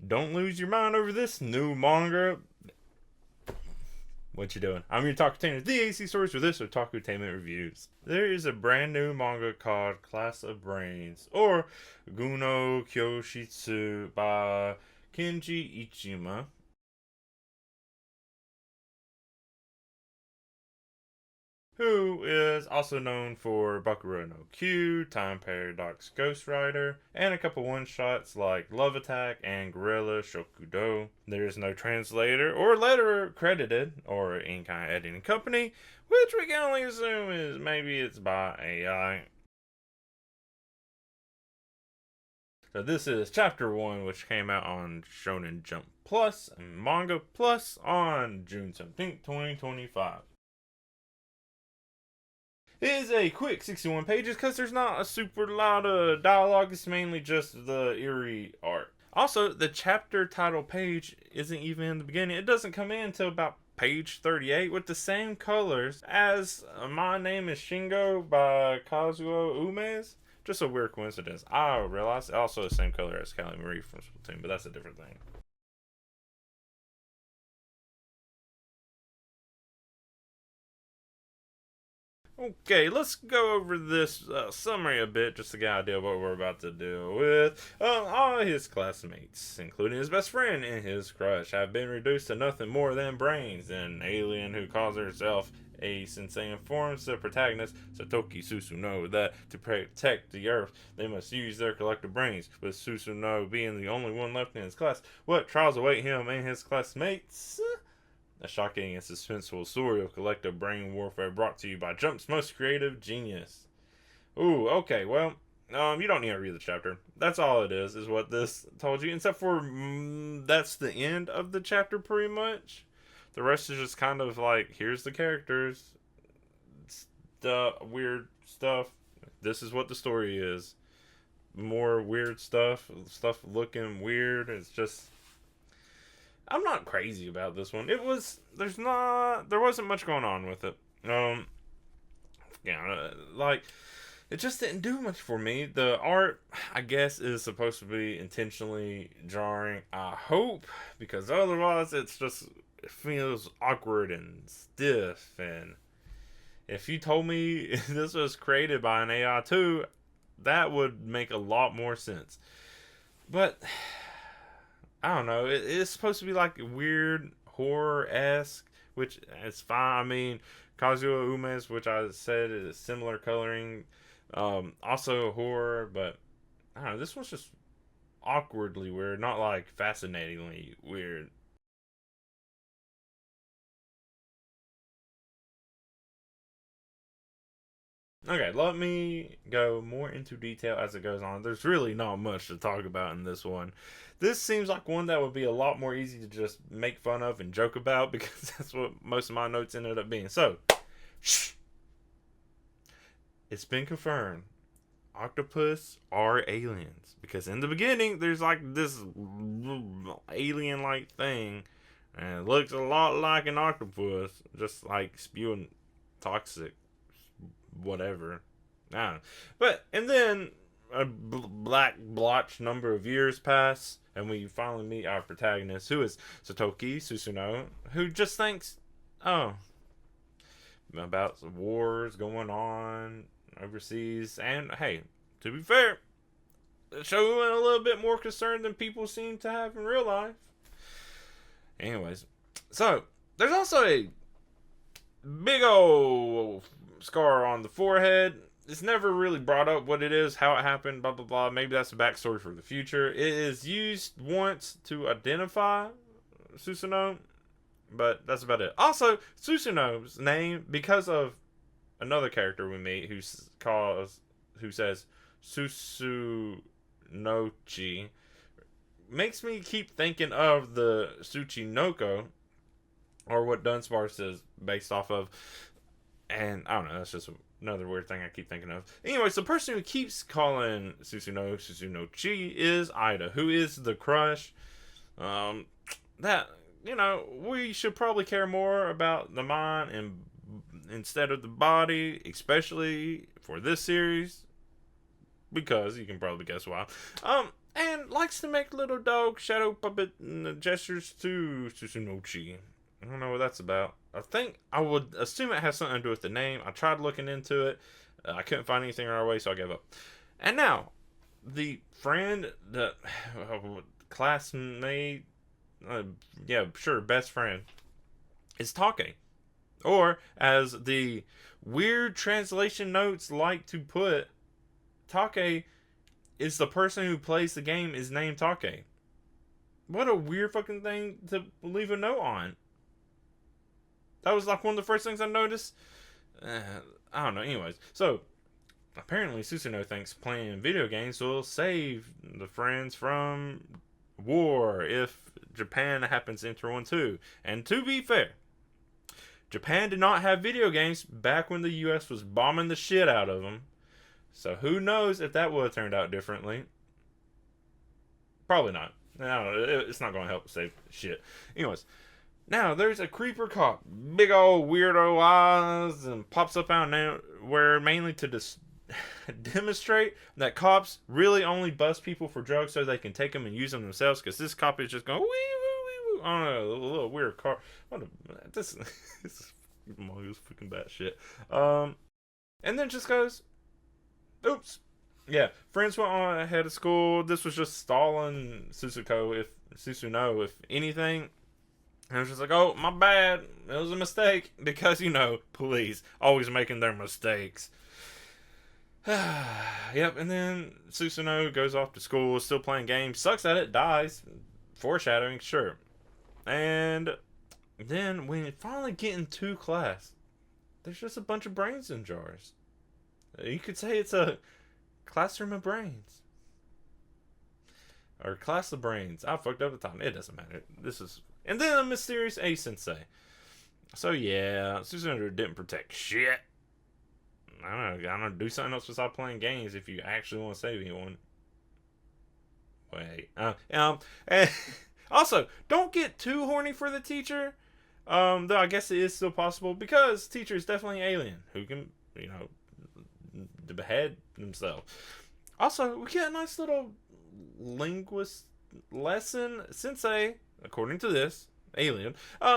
Don't lose your mind over this new manga. What you doing? I'm your Otakutainment, theacstories for this Otakutainment reviews. There is a brand new manga called Class of Brains, or Gunnou Kyoushitsu by Kenji Ichima. Who is also known for Bakura no Q, Time Paradox Ghost Rider, and a couple one-shots like Love Attack and Gorilla Shokudo. There is no translator or letterer credited, or any kind of editing company, which we can only assume is maybe it's by AI. So this is Chapter 1, which came out on Shonen Jump Plus and Manga Plus on June 17th, 2025. It is a quick 61 pages because there's not a super lot of dialogue. It's mainly just the eerie art. Also, the chapter title page isn't even in the beginning. It doesn't come in until about page 38 with the same colors as My Name is Shingo by Kazuo Umes. Just a weird coincidence. I realized also the same color as Callie Marie from Splatoon, but that's a different thing. Okay, let's go over this summary a bit just to get an idea of what we're about to deal with. All his classmates, including his best friend and his crush, have been reduced to nothing more than brains. An alien who calls herself a sensei informs the protagonist, Satoki Susuno, that to protect the Earth, they must use their collective brains, with Susuno being the only one left in his class. What trials await him and his classmates? A shocking and suspenseful story of collective brain warfare brought to you by Jump's most creative genius. Ooh, okay, well, you don't need to read the chapter. That's all it is what this told you. Except for, that's the end of the chapter pretty much. The rest is just kind of like, here's the characters, the weird stuff. This is what the story is. More weird stuff looking weird. It's just, I'm not crazy about this one. There wasn't much going on with it. Like, it just didn't do much for me. The art, I guess, is supposed to be intentionally jarring. I hope, because otherwise it feels awkward and stiff. And if you told me this was created by an AI too, that would make a lot more sense. But I don't know. It's supposed to be like weird horror-esque, which is fine. I mean, Kazuo Umes, which I said is similar coloring, also horror, but I don't know. This one's just awkwardly weird, not like fascinatingly weird. Okay, let me go more into detail as it goes on. There's really not much to talk about in this one. This seems like one that would be a lot more easy to just make fun of and joke about because that's what most of my notes ended up being. So, it's been confirmed. Octopus are aliens. Because in the beginning, there's like this alien-like thing. And it looks a lot like an octopus. Just like spewing toxic whatever. I don't know. But, and then a black blotch number of years pass, and we finally meet our protagonist, who is Satoki Susuno, who just thinks, oh, about wars going on overseas. And hey, to be fair, showing a little bit more concern than people seem to have in real life. Anyways, so there's also a big old scar on the forehead. It's never really brought up what it is, how it happened, blah blah blah. Maybe that's a backstory for the future. It is used once to identify Susuno, but that's about it. Also, Susuno's name, because of another character we meet who says Susunochi, makes me keep thinking of the Tsuchinoko, or what Dunsparce is based off of. And I don't know, that's just another weird thing I keep thinking of. Anyways, the person who keeps calling Susunochi is Ida, who is the crush. That, we should probably care more about the mind and instead of the body, especially for this series, because you can probably guess why. and likes to make little dog shadow puppet gestures to Susunochi. I don't know what that's about. I would assume it has something to do with the name. I tried looking into it. I couldn't find anything right away, so I gave up. And now, the friend, the classmate, best friend, is Take. Or, as the weird translation notes like to put, Take is the person who plays the game is named Take. What a weird fucking thing to leave a note on. That was like one of the first things I noticed. I don't know. Anyways, so apparently Susanoo thinks playing video games will save the friends from war if Japan happens to enter one too. And to be fair, Japan did not have video games back when the US was bombing the shit out of them. So who knows if that would have turned out differently. Probably not. I don't know. It's not going to help save shit. Anyways, now there's a creeper cop. Big old weirdo eyes and pops up out of nowhere mainly to demonstrate that cops really only bust people for drugs so they can take them and use them themselves, because this cop is just going wee woo wee woo on a little weird car. This is fucking bad shit. And then just goes, oops. Yeah, friends went on ahead of school. This was just stalling Susuno, if anything. And it was just like, oh, my bad. It was a mistake. Because, police always making their mistakes. Yep, and then Susuno goes off to school, still playing games, sucks at it, dies. Foreshadowing, sure. And then when you finally get into class, there's just a bunch of brains in jars. You could say it's a classroom of brains. Or class of brains. I fucked up the time. It doesn't matter. And then a mysterious A sensei. So yeah, Susanoo didn't protect shit. I don't know, do something else besides playing games if you actually want to save anyone. Wait. And also, don't get too horny for the teacher. Though I guess it is still possible, because teacher is definitely an alien who can, behead himself. Also, we get a nice little linguist lesson. Sensei, according to this alien,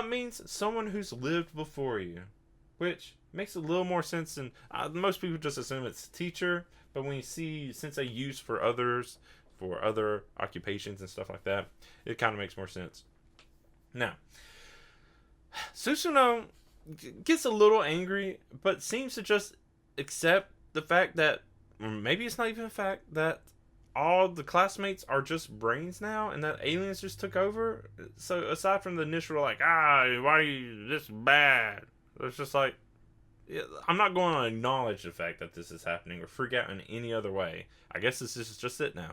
means someone who's lived before you, which makes a little more sense than most people just assume it's teacher. But when you see sensei used for others, for other occupations and stuff like that, it kind of makes more sense. Now, Susuno gets a little angry, but seems to just accept the fact that, or maybe it's not even a fact, that all the classmates are just brains now, and that aliens just took over. So aside from the initial why are you this bad? It's just like, I'm not going to acknowledge the fact that this is happening or freak out in any other way. I guess this is just it now.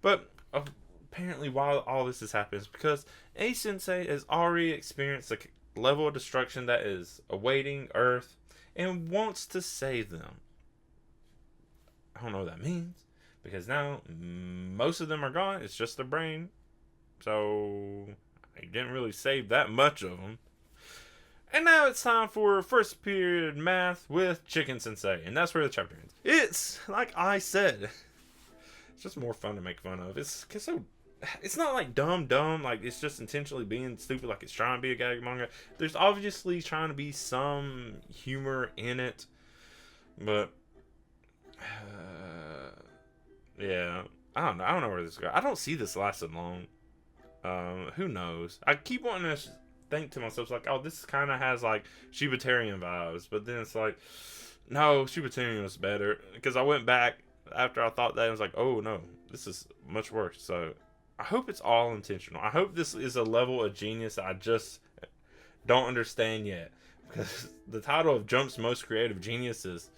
But apparently while all this is happening, because A Sensei has already experienced a level of destruction that is awaiting Earth and wants to save them. I don't know what that means, because now most of them are gone. It's just their brain. So I didn't really save that much of them. And now it's time for first period math with Chicken Sensei. And that's where the chapter ends. It's, like I said, it's just more fun to make fun of. It's not like dumb, like it's just intentionally being stupid, like it's trying to be a gag manga. There's obviously trying to be some humor in it. But, yeah, I don't know where this goes. I don't see this lasting long. Who knows? I keep wanting to think to myself, like, oh, this kind of has like Shibatarian vibes, but then it's like, no, Shibatarian was better, because I went back after I thought that and was like, oh no, this is much worse. So I hope it's all intentional. I hope this is a level of genius that I just don't understand yet, because the title of Jump's most creative geniuses,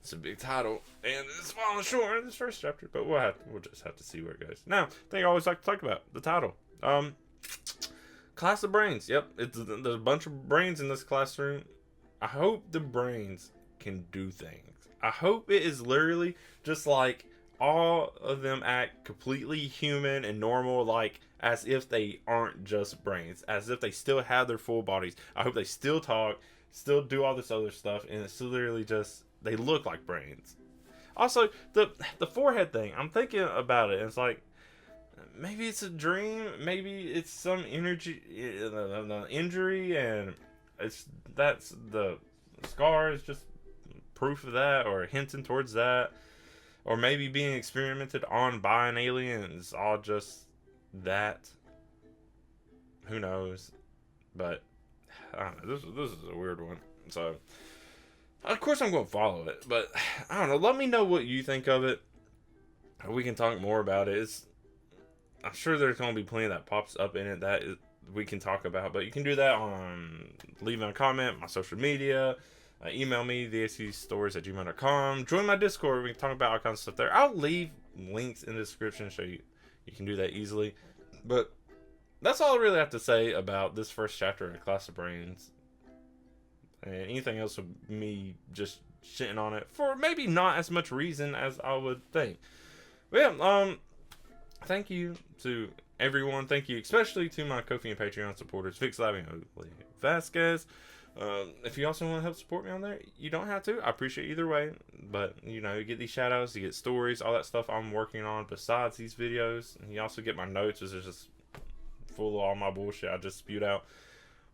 it's a big title, and it's falling short in this first chapter, but we'll just have to see where it goes. Now, thing I always like to talk about, the title. Class of brains. Yep, there's a bunch of brains in this classroom. I hope the brains can do things. I hope it is literally just like all of them act completely human and normal, like as if they aren't just brains, as if they still have their full bodies. I hope they still talk, still do all this other stuff, and it's literally just they look like brains. Also, the forehead thing, I'm thinking about it. It's like, maybe it's a dream. Maybe it's some injury, and that's the scar is just proof of that, or hinting towards that, or maybe being experimented on by an alien is all just that. Who knows? But I don't know. This is a weird one. So, of course, I'm going to follow it. But I don't know. Let me know what you think of it. We can talk more about it. I'm sure there's going to be plenty that pops up in it that we can talk about. But you can do that on leaving a comment, my social media. Email me, theacstories@gmail.com. Join my Discord. We can talk about all kinds of stuff there. I'll leave links in the description so you can do that easily. But that's all I really have to say about this first chapter of Class of Brains. And anything else with me just shitting on it for maybe not as much reason as I would think. But yeah, thank you to everyone. Thank you especially to my Ko-fi and Patreon supporters, Vix Lab and Julio Vasquez. If you also want to help support me on there, you don't have to. I appreciate either way. But, you know, you get these shout outs, you get stories, all that stuff I'm working on besides these videos. And you also get my notes, which is just full of all my bullshit I just spewed out.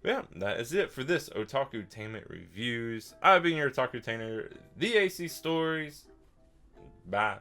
But yeah, that is it for this Otakutainment Reviews. I've been your Otakutainer, the AC Stories. Bye.